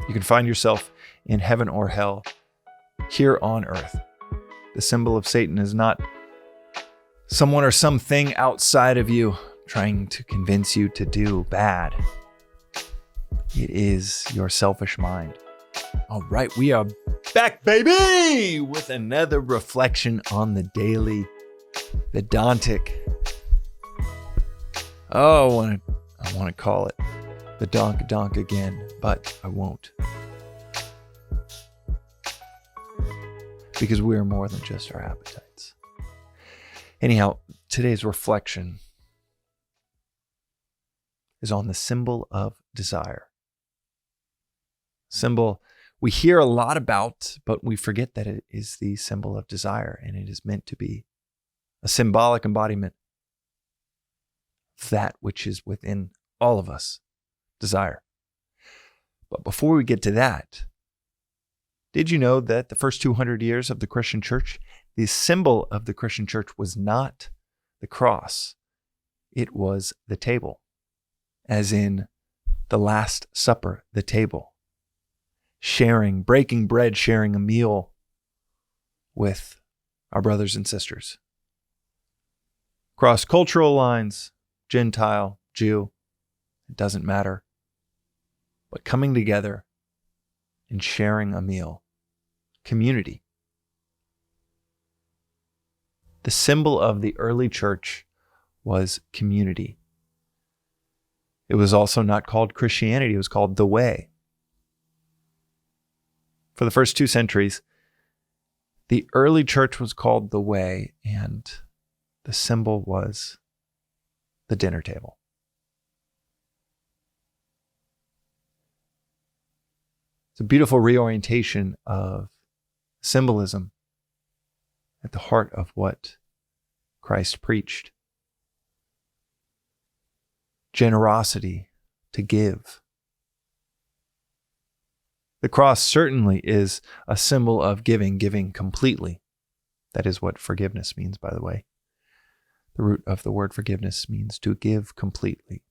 You can find yourself in heaven or hell here on earth. The symbol of Satan is not someone or something outside of you trying to convince you to do bad. It is your selfish mind. All right, we are back, baby, with another reflection on the daily Vedantic. Oh, I want to call it the donk again, but I won't. Because we are more than just our appetites. Anyhow, today's reflection is on the symbol of desire. Symbol we hear a lot about, but we forget that it is the symbol of desire, and it is meant to be a symbolic embodiment of that which is within all of us, desire. But before we get to that, did you know that the first 200 years of the Christian church, the symbol of the Christian church was not the cross, it was the table, as in the Last Supper, the table. Sharing, breaking bread, sharing a meal with our brothers and sisters. Cross-cultural lines, Gentile, Jew, it doesn't matter. But coming together and sharing a meal, community. The symbol of the early church was community. It was also not called Christianity, it was called the way. For the first 2 centuries, the early church was called the way, and the symbol was the dinner table. It's a beautiful reorientation of symbolism at the heart of what Christ preached. Generosity, to give. The cross certainly is a symbol of giving completely. That is what forgiveness means, by the way. The root of the word forgiveness means to give completely.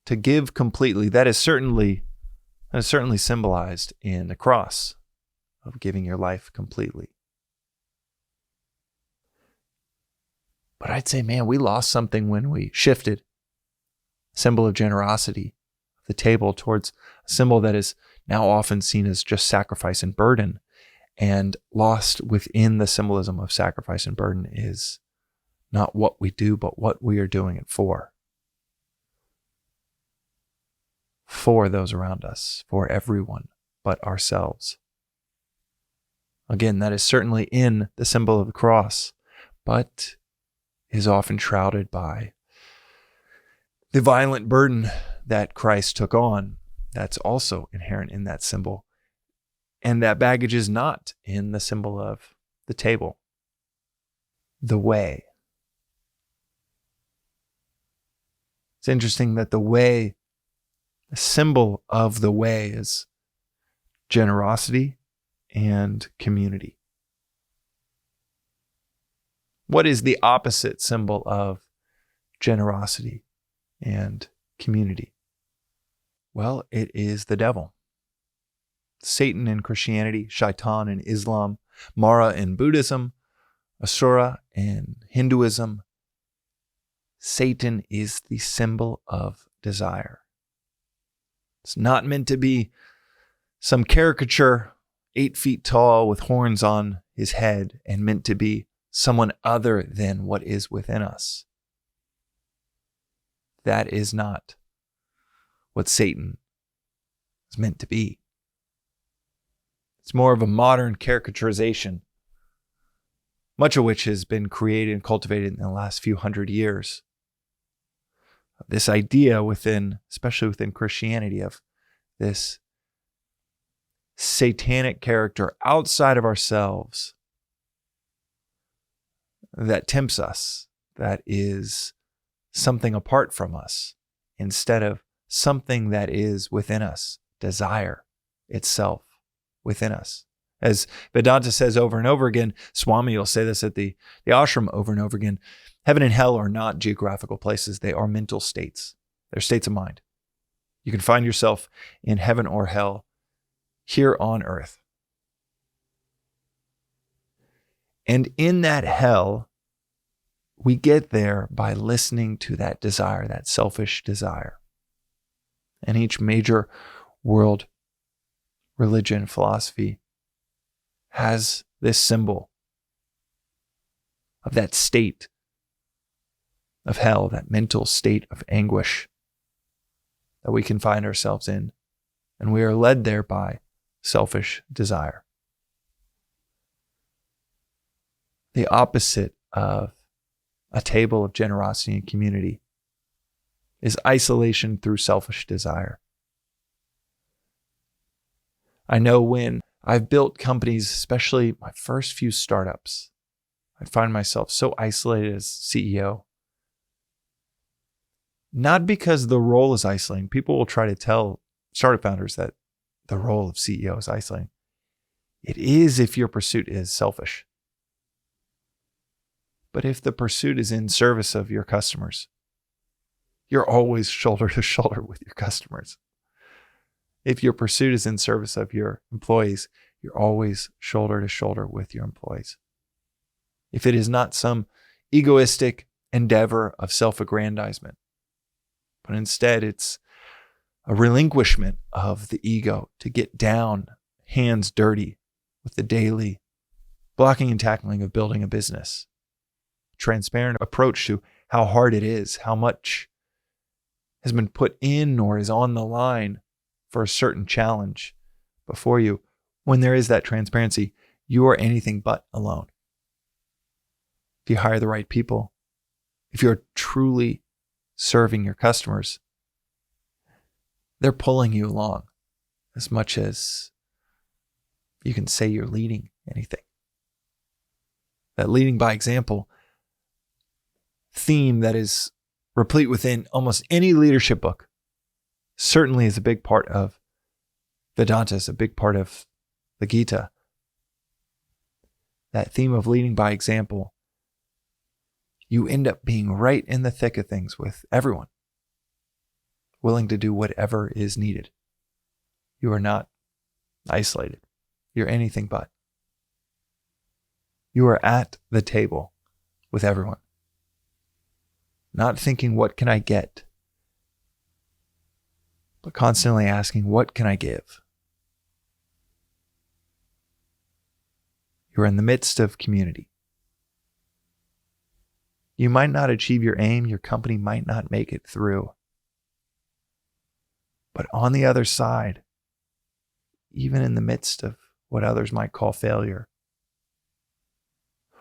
To give completely, that is certainly symbolized in the cross of giving your life completely. But I'd say, man, we lost something when we shifted the symbol of generosity, the table, towards a symbol that is now often seen as just sacrifice and burden, and lost within the symbolism of sacrifice and burden is not what we do, but what we are doing it for. For those around us, for everyone but ourselves. Again, that is certainly in the symbol of the cross, but is often shrouded by the violent burden that Christ took on. That's also inherent in that symbol. And that baggage is not in the symbol of the table, the way. It's interesting that the way, the symbol of the way is generosity and community. What is the opposite symbol of generosity and community? Well, it is the devil. Satan in Christianity, Shaitan in Islam, Mara in Buddhism, Asura in Hinduism. Satan is the symbol of desire. It's not meant to be some caricature 8 feet tall with horns on his head and meant to be someone other than what is within us. That is not what Satan is meant to be. It's more of a modern caricaturization, much of which has been created and cultivated in the last few hundred years. This idea especially within Christianity, of this satanic character outside of ourselves that tempts us, that is something apart from us, instead of something that is within us, desire itself within us. As Vedanta says over and over again, Swami will say this at the ashram over and over again, heaven and hell are not geographical places, they are mental states. They're states of mind. You can find yourself in heaven or hell here on earth. And in that hell, we get there by listening to that desire, that selfish desire. And each major world religion, philosophy has this symbol of that state of hell, that mental state of anguish that we can find ourselves in. And we are led there by selfish desire. The opposite of a table of generosity and community is isolation through selfish desire. I know when I've built companies, especially my first few startups, I'd find myself so isolated as CEO. Not because the role is isolating. People will try to tell startup founders that the role of CEO is isolating. It is if your pursuit is selfish. But if the pursuit is in service of your customers, you're always shoulder to shoulder with your customers. If your pursuit is in service of your employees, you're always shoulder to shoulder with your employees. If it is not some egoistic endeavor of self-aggrandizement, but instead it's a relinquishment of the ego to get down, hands dirty with the daily blocking and tackling of building a business. Transparent approach to how hard it is, how much has been put in or is on the line for a certain challenge before you. When there is that transparency, you are anything but alone. If you hire the right people, if you're truly serving your customers, they're pulling you along as much as you can say you're leading anything. That leading by example theme that is replete within almost any leadership book certainly is a big part of Vedanta, is a big part of the Gita. That theme of leading by example, you end up being right in the thick of things with everyone, willing to do whatever is needed. You are not isolated. You're anything but. You are at the table with everyone. Not thinking, what can I get? But constantly asking, what can I give? You're in the midst of community. You might not achieve your aim. Your company might not make it through. But on the other side, even in the midst of what others might call failure,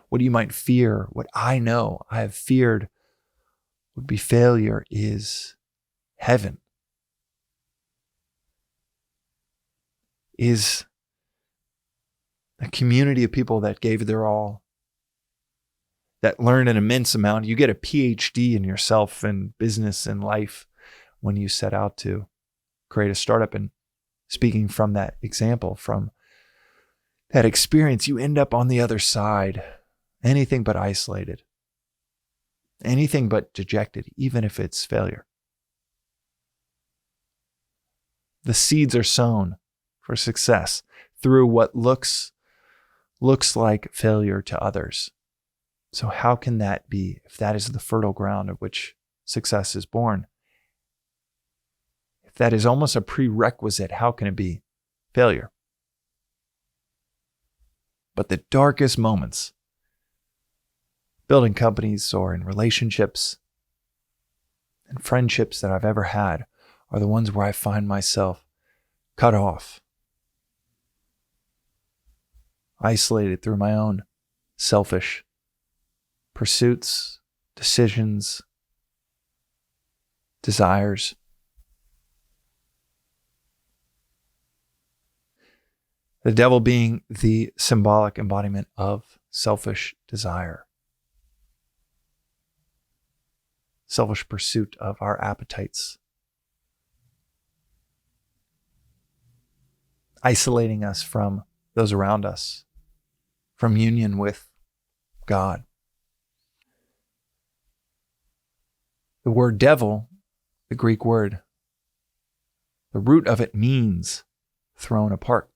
what you might fear, what I know I have feared would be failure, is heaven. Is a community of people that gave their all, that learned an immense amount. You get a PhD in yourself and business and life when you set out to create a startup. And speaking from that example, from that experience, you end up on the other side, anything but isolated, anything but dejected, even if it's failure. The seeds are sown for success through what looks like failure to others. So how can that be, if that is the fertile ground of which success is born? If that is almost a prerequisite, how can it be failure? But the darkest moments, building companies or in relationships and friendships that I've ever had, are the ones where I find myself cut off, isolated through my own selfish pursuits, decisions, desires. The devil being the symbolic embodiment of selfish desire, selfish pursuit of our appetites, isolating us from those around us, from union with God. The word devil, the Greek word, the root of it means thrown apart.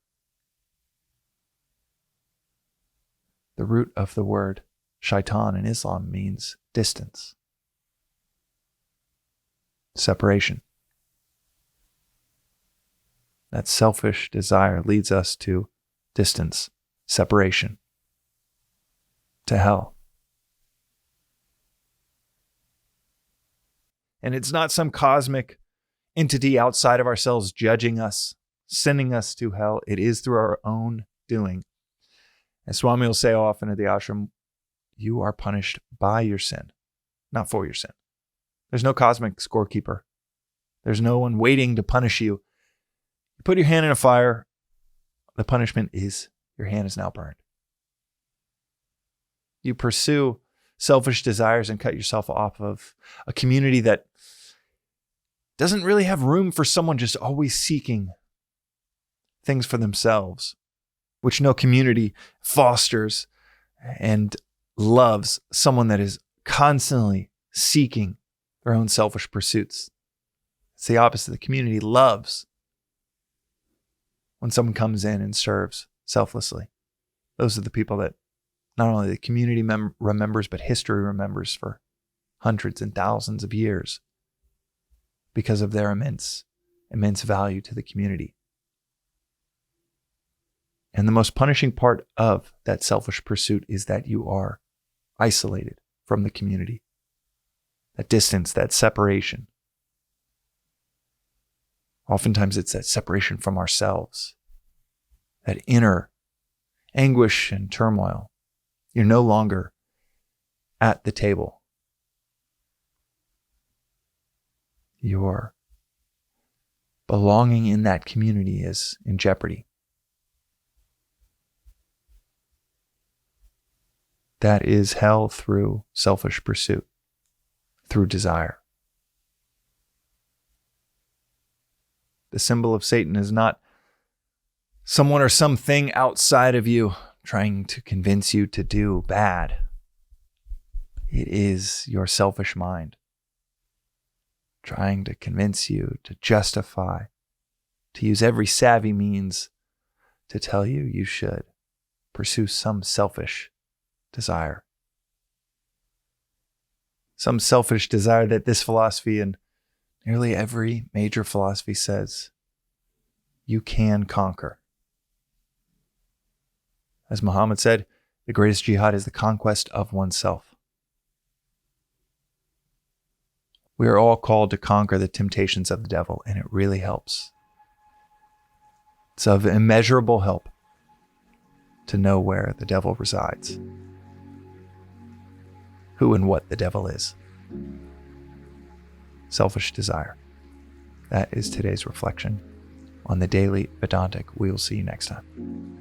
The root of the word shaitan in Islam means distance, separation. That selfish desire leads us to distance, separation, to hell. And it's not some cosmic entity outside of ourselves judging us, sending us to hell. It is through our own doing. As Swami will say often at the ashram, you are punished by your sin, not for your sin. There's no cosmic scorekeeper. There's no one waiting to punish you. You put your hand in a fire, the punishment is your hand is now burned. You pursue selfish desires and cut yourself off of a community that doesn't really have room for someone just always seeking things for themselves, which no community fosters and loves someone that is constantly seeking their own selfish pursuits. It's the opposite. The community loves when someone comes in and serves selflessly. Those are the people that not only the community remembers, but history remembers for hundreds and thousands of years because of their immense value to the community. And the most punishing part of that selfish pursuit is that you are isolated from the community. That distance, that separation. Oftentimes it's that separation from ourselves, that inner anguish and turmoil. You're no longer at the table. Your belonging in that community is in jeopardy. That is hell through selfish pursuit, through desire. The symbol of Satan is not someone or something outside of you trying to convince you to do bad. It is your selfish mind trying to convince you to justify, to use every savvy means to tell you you should pursue some selfish desire. Some selfish desire that this philosophy and nearly every major philosophy says you can conquer. As Muhammad said, the greatest jihad is the conquest of oneself. We are all called to conquer the temptations of the devil, and it really helps. It's of immeasurable help to know where the devil resides, who and what the devil is. Selfish desire. That is today's reflection on the Daily Vedantic. We will see you next time.